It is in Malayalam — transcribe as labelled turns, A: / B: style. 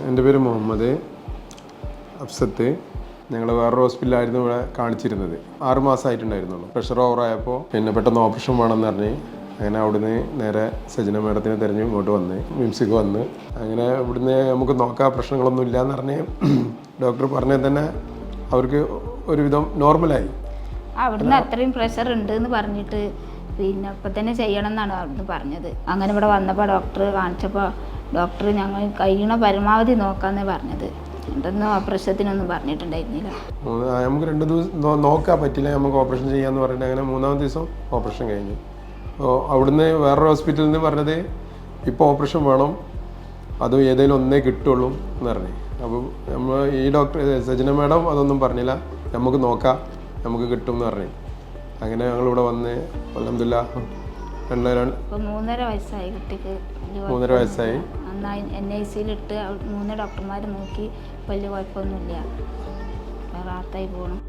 A: എൻ്റെ പേര് മുഹമ്മദ് അഫ്സത്ത്. ഞങ്ങൾ വേറൊരു ഹോസ്പിറ്റലിലായിരുന്നു ഇവിടെ കാണിച്ചിരുന്നത്. 6 മാസമായിട്ടുണ്ടായിരുന്നുള്ളൂ. പ്രഷർ ഓവറായപ്പോൾ പിന്നെ പെട്ടെന്ന് ഓപ്പറേഷൻ വേണമെന്ന് പറഞ്ഞ് അങ്ങനെ അവിടുന്ന് നേരെ സജന മേഡത്തിനെ തിരഞ്ഞു ഇങ്ങോട്ട് വന്ന് മിംസിക്ക് വന്ന് അങ്ങനെ ഇവിടുന്ന് നമുക്ക് നോക്കാം പ്രശ്നങ്ങളൊന്നും ഇല്ലയെന്ന് പറഞ്ഞ് ഡോക്ടർ പറഞ്ഞത് തന്നെ അവർക്ക് ഒരുവിധം നോർമലായി.
B: അവിടുന്ന് അത്രയും പ്രഷർ ഉണ്ട് എന്ന് പറഞ്ഞിട്ട് പിന്നെ ഇപ്പം തന്നെ ചെയ്യണം എന്നാണ് അവിടുന്ന് പറഞ്ഞത്. അങ്ങനെ ഇവിടെ വന്നപ്പോൾ ഡോക്ടർ കാണിച്ചപ്പോൾ ഡോക്ടർ ഞങ്ങൾ കഴിയണ പരമാവധി നോക്കാമെന്നേ പറഞ്ഞത്. എന്തൊന്നും ഓപ്പറേഷത്തിനൊന്നും പറഞ്ഞിട്ടുണ്ടായിരുന്നില്ല.
A: നമുക്ക് 2 ദിവസം നോക്കാൻ പറ്റില്ല, നമുക്ക് ഓപ്പറേഷൻ ചെയ്യാമെന്ന് പറഞ്ഞിട്ട് അങ്ങനെ 3-ാമത്തെ ദിവസം ഓപ്പറേഷൻ കഴിഞ്ഞു. അപ്പോൾ അവിടുന്ന് വേറൊരു ഹോസ്പിറ്റലിൽ നിന്ന് പറഞ്ഞത് ഇപ്പോൾ ഓപ്പറേഷൻ വേണം, അതും ഏതെങ്കിലും ഒന്നേ കിട്ടുള്ളൂ എന്ന് പറഞ്ഞു. അപ്പോൾ നമ്മൾ ഈ ഡോക്ടർ സജന മാഡം അതൊന്നും പറഞ്ഞില്ല, നമുക്ക് നോക്കാം, നമുക്ക് കിട്ടും എന്ന് പറഞ്ഞു. അങ്ങനെ ഞങ്ങളിവിടെ വന്ന് അൽഹംദുലില്ലാ
B: 3.5 വയസ്സായി കുട്ടിക്ക്.
A: 3.5 വയസ്സായി.
B: നന്നായി NICയിലിട്ട് 3 ഡോക്ടർമാർ നോക്കി, വലിയ കുഴപ്പമൊന്നുമില്ല, റാഹത്തായി പോകണം.